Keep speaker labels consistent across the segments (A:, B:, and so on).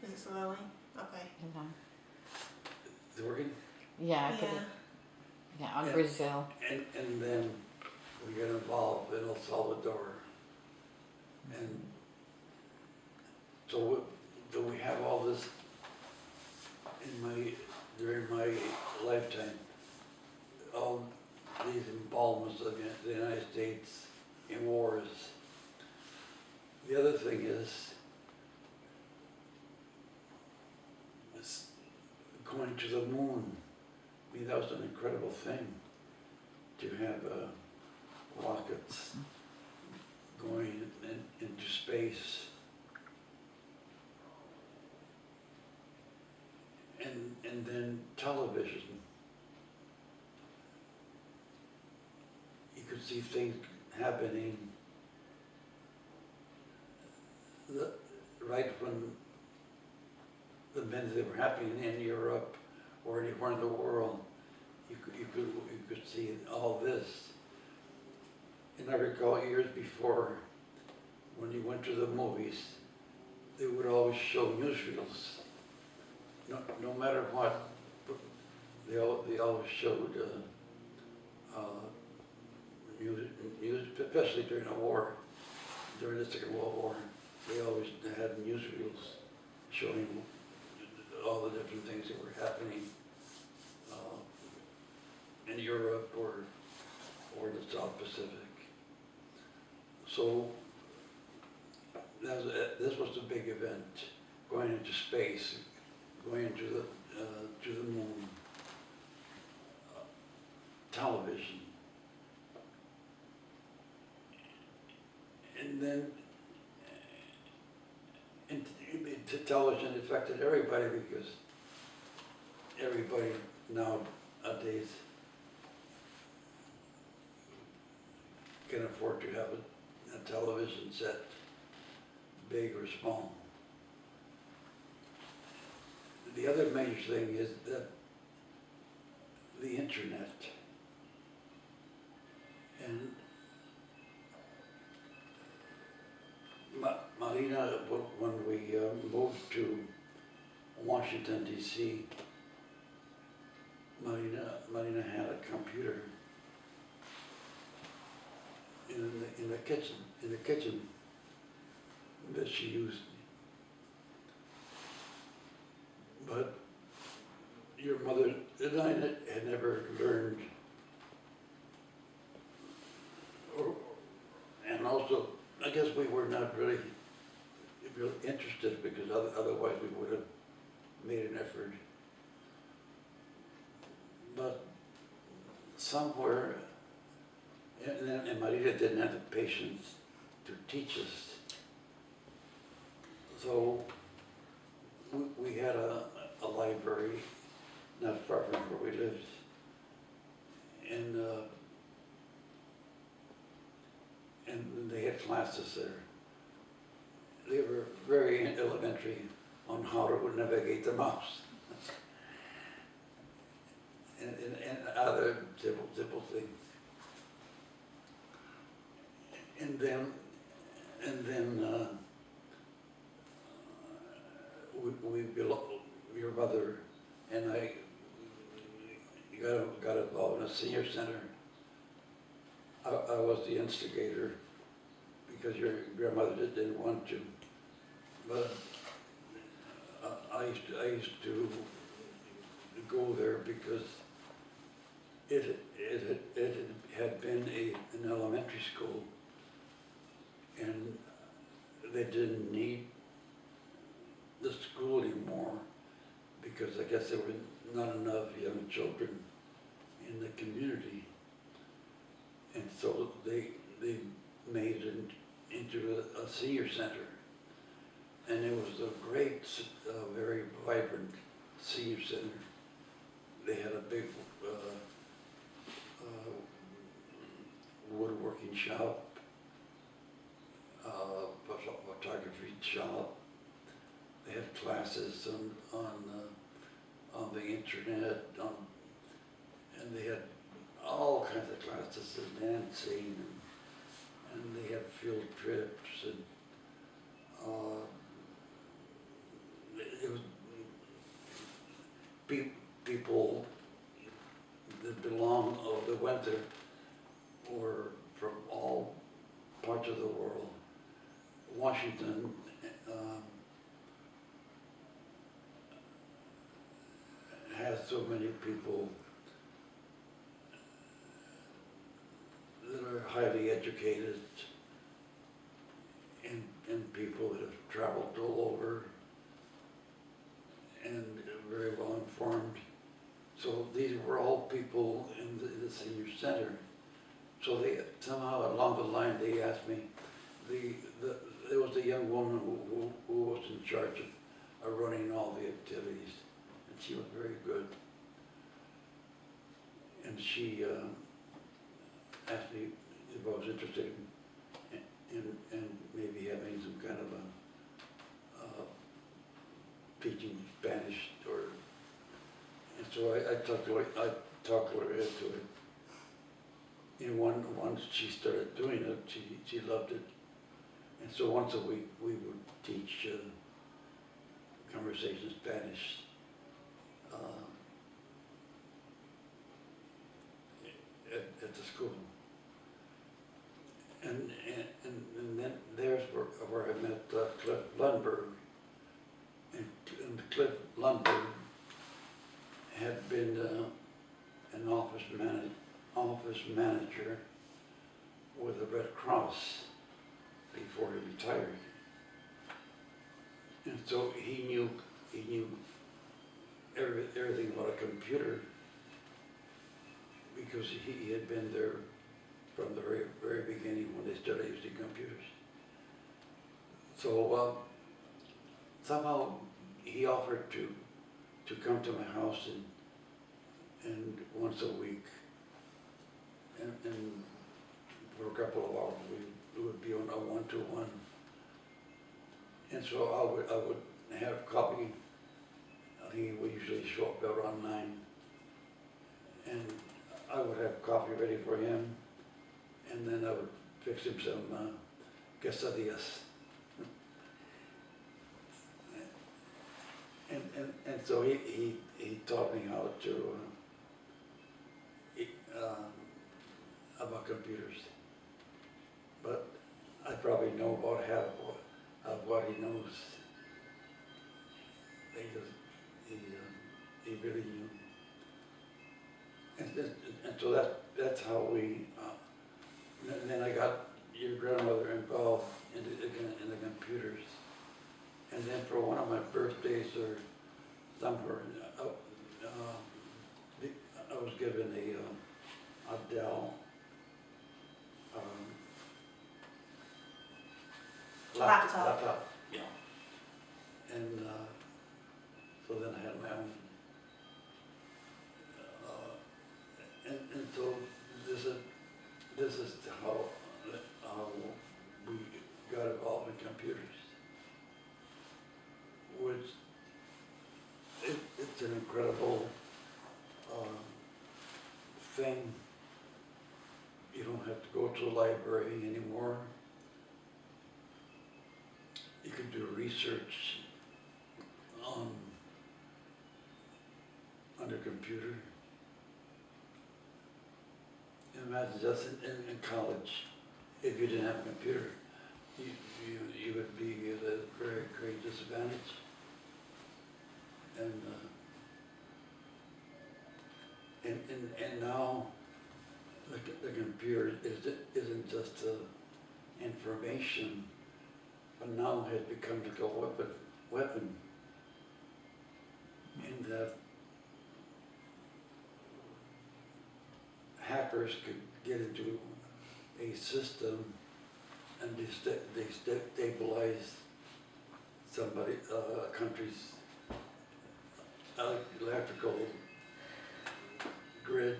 A: Is it slowing? Okay.
B: Hold on.
C: Is it working?
B: Yeah, I put
A: Yeah.
B: it. Yeah, on
C: Yeah.
B: Brazil.
C: And then we got involved in El Salvador. And so we have all this during my lifetime, all these involvements of the United States in wars. The other thing is going to the moon. I mean, that was an incredible thing to have rockets going into space. And then television. You could see things happening right when the minute they were happening in Europe or anywhere in the world. You could see all this. And I recall years before, when you went to the movies, they would always show newsreels. No matter what, they always showed news, especially during the war, during the Second World War. They always had newsreels showing all the different things that were happening in Europe or the South Pacific. So this was the big event, going into space, going into to the moon, television, and then television affected everybody because everybody nowadays can afford to have a television set, big or small. The other major thing is that the internet, and Marina, when we moved to Washington, D.C., Marina had a computer in the kitchen that she used. But your mother and I had never learned, and also I guess we were not really interested because otherwise we would have made an effort. But somewhere, and Maria didn't have the patience to teach us. So we had a library not far from where we lived. And they had classes there. They were very elementary on how to navigate the mouse. and other simple things. And then your mother and I got involved in a senior center. I was the instigator because your grandmother didn't want to, but I used to go there because it had been an elementary school, and they didn't need the school anymore because I guess there were not enough young children in the community, and so they made it into a senior center, and it was a great, very vibrant senior center. They had a big woodworking shop, photography shop. They had classes on the internet, and they had all kinds of classes of dancing, and they had field trips, and people that belong, or that went there, were from all parts of the world. Washington has so many people that are highly educated, and people that have traveled all over and very well informed. So these were all people in the senior center. So they somehow along the line they asked me, there was a young woman who was in charge of running all the activities, and she was very good. And she asked me if I was interested in maybe having some kind of a teaching Spanish, and so I talked to her into it. And once she started doing it, she loved it. And so once a week we would teach conversation Spanish. At the school. And then there's where I met Cliff Lundberg. And Cliff Lundberg had been an office manager with the Red Cross before he retired. And so he knew everything about a computer, because he had been there from the very beginning when they started using computers. So somehow he offered to come to my house and once a week, and for a couple of hours we would be on a one-to-one. And so I would have coffee. He would usually show up around 9, and I would have coffee ready for him, and then I would fix him some quesadillas. And so he taught me how to about computers, but I probably know about half of what he knows. He really knew. And so that's how we, and then I got your grandmother involved in the computers. And then for one of my birthdays or somewhere, I was given a Dell laptop, yeah. And so then I had my own. And so this is how we got involved in computers, which it's an incredible thing. You don't have to go to the library anymore. You can do research on a computer. Imagine just in college, if you didn't have a computer, you would be at a very great disadvantage. And now the computer isn't just information, but now has become like a weapon. In that hackers could get into a system and destabilize somebody, a country's electrical grid.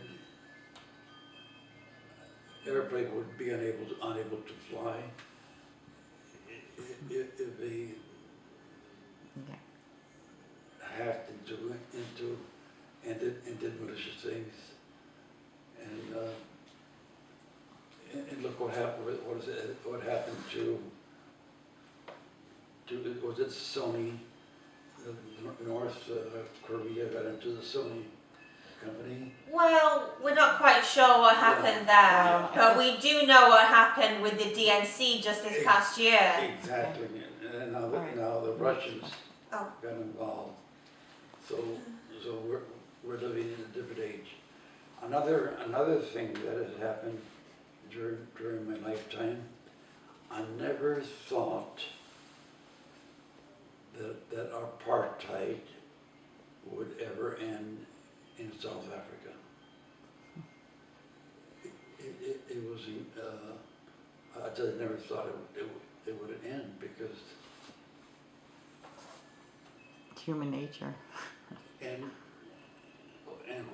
C: Airplane would be unable to fly if they hacked into and did malicious things. And look what happened. What happened to was it Sony the North Korea got into the Sony company.
A: Well, we're not quite sure what happened there,
B: No,
A: but we do know what happened with the DNC just this past year.
C: Exactly, and now
B: Right.
C: now the Russians
A: Oh.
C: got involved. So we're living in a different age. Another thing that has happened during my lifetime, I never thought that apartheid would ever end in South Africa. It was, I just never thought it would end because,
B: It's human nature.
C: and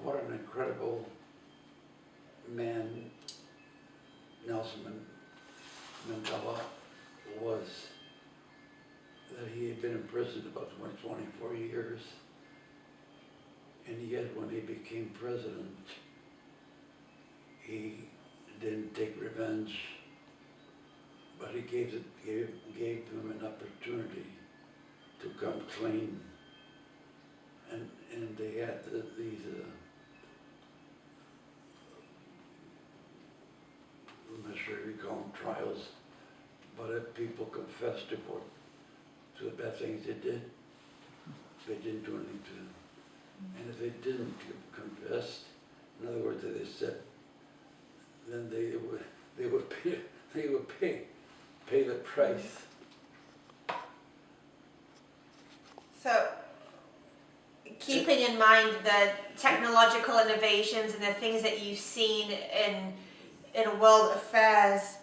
C: what an incredible man Nelson Mandela was, that he had been in prison about 24 years, and yet when he became president, he didn't take revenge, but he gave them an opportunity to come clean, and they had these I'm not sure you call them trials, but if people confessed to the bad things they did, they didn't do anything to them. And if they didn't confess, in other words, they said, then they would pay the price.
A: So, keeping in mind the technological innovations and the things that you've seen in world affairs,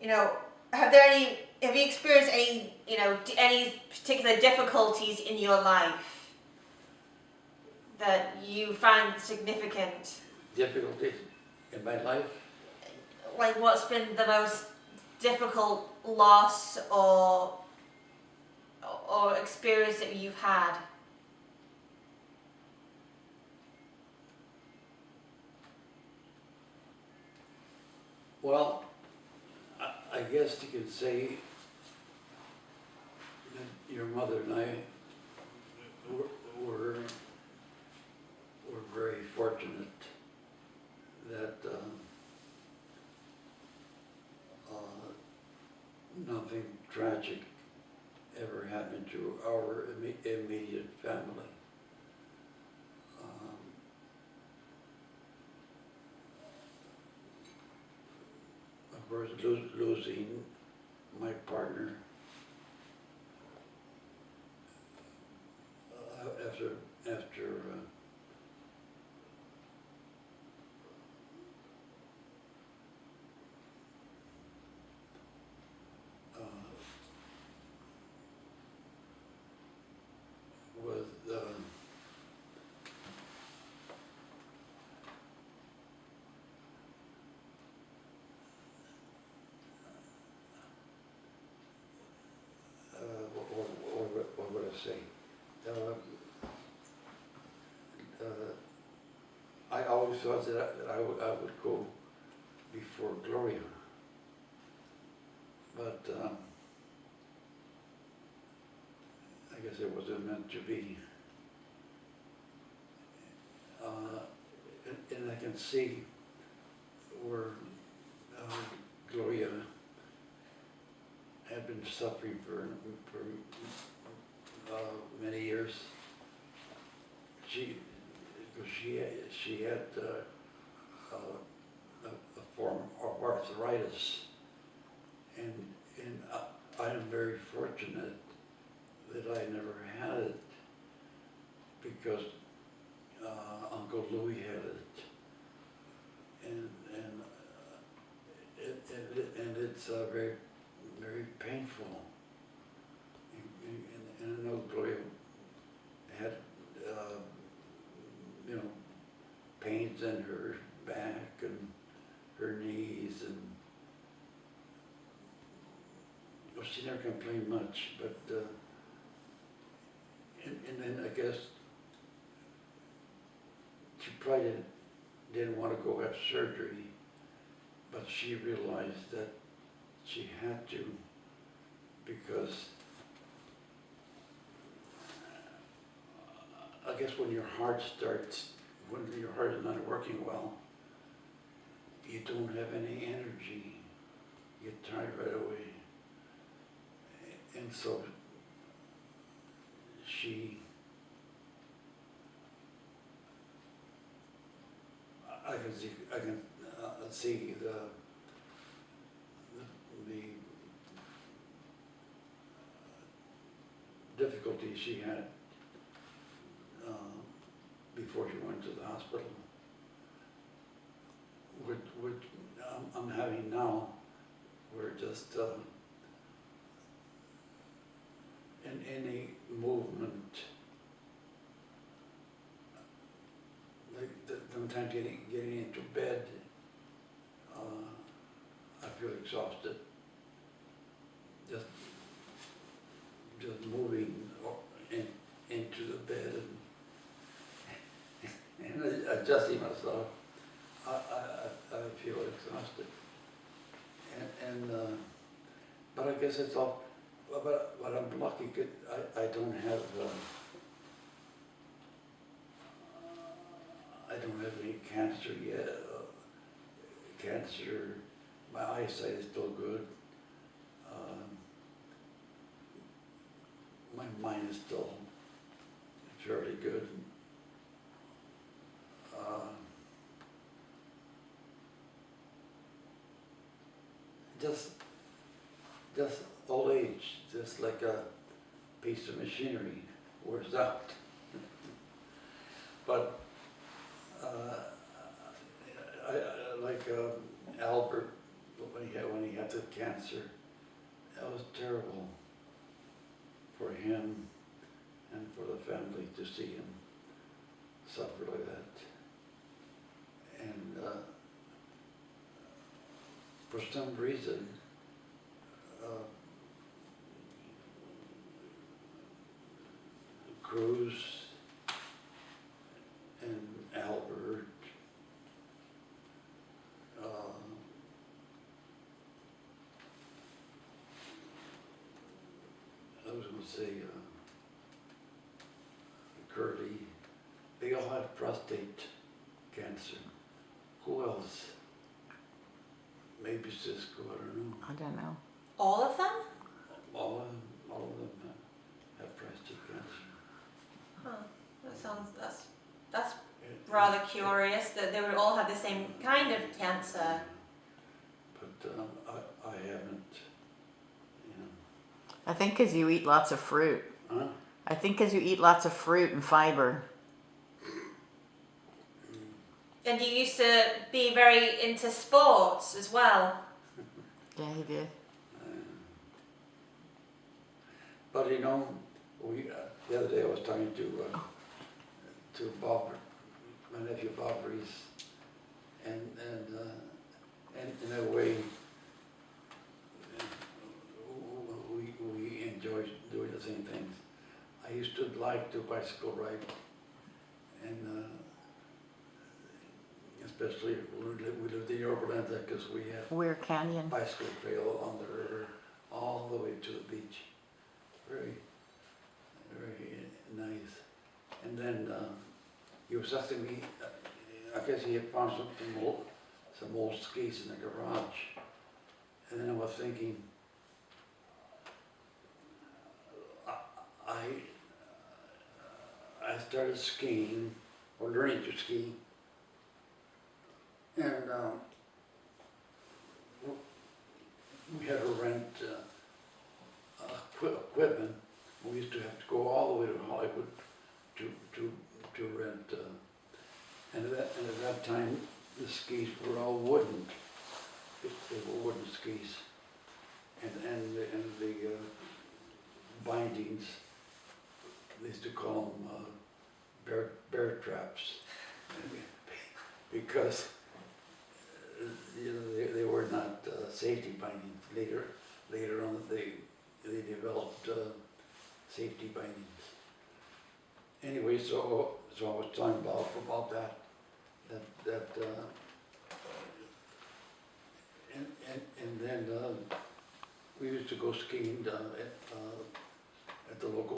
A: you know, have you experienced any, you know, any particular difficulties in your life that you find significant?
C: Difficulties in my life?
A: Like, what's been the most difficult loss or experience that you've had?
C: Well, I guess you could say that your mother and I were very fortunate that nothing tragic ever happened to our immediate family. Of course, losing my partner after was what would I say? I always thought that I would go before Gloria, but I guess it wasn't meant to be. And I can see where Gloria had been suffering for many years. She had a form of arthritis, and I am very fortunate that I never had it because Uncle Louis had it, and it's very painful. And I know Gloria had pains in her back and her knees, and well, she never complained much, but and then I guess she probably didn't want to go have surgery, but she realized that she had to, because guess when your heart is not working well, you don't have any energy. You get tired right away. And so I can see the difficulty she had before she went to the hospital. Which I'm having now, where just in any movement, like sometimes getting into bed, I feel exhausted. Just moving into the bed and adjusting myself, I feel exhausted. But I guess it's all. But I'm lucky. I don't have. I don't have any cancer yet. Cancer. My eyesight is still good. My mind is still fairly good. Just old age, just like a piece of machinery, wears out. But I like Albert, when he had the cancer, that was terrible for him and for the family to see him suffer like that. And for some reason, Cruz and Albert, I was going to say Curly, they all had prostate cancer. Who else? Maybe Cisco, I don't know.
B: I don't know.
A: All of them?
C: All of them have prostate cancer.
A: Huh. That's rather curious that they would all have the same kind of cancer.
C: But I haven't, you know.
B: I think because you eat lots of fruit.
C: Huh?
B: I think because you eat lots of fruit and fiber.
A: And you used to be very into sports as well.
B: Yeah, he did.
C: But you know, the other day I was talking to Bob, my nephew Bob Reese, and in a way, we enjoy doing the same things. I used to like to bicycle ride, and especially we lived in Yorba because we had
B: Weir Canyon.
C: bicycle trail on the river all the way to the beach. Very, very nice. And then he was asking me, I guess he had found some old skis in the garage. And then I was thinking, I started skiing, or learning to ski, and we had to rent equipment. We used to have to go all the way to Hollywood to rent. And at that time, the skis were all wooden. They were wooden skis, and the bindings, they used to call them bear traps, because you know they were not safety bindings. Later on, they developed safety bindings. Anyway, so I was telling Bob about that and then we used to go skiing at the local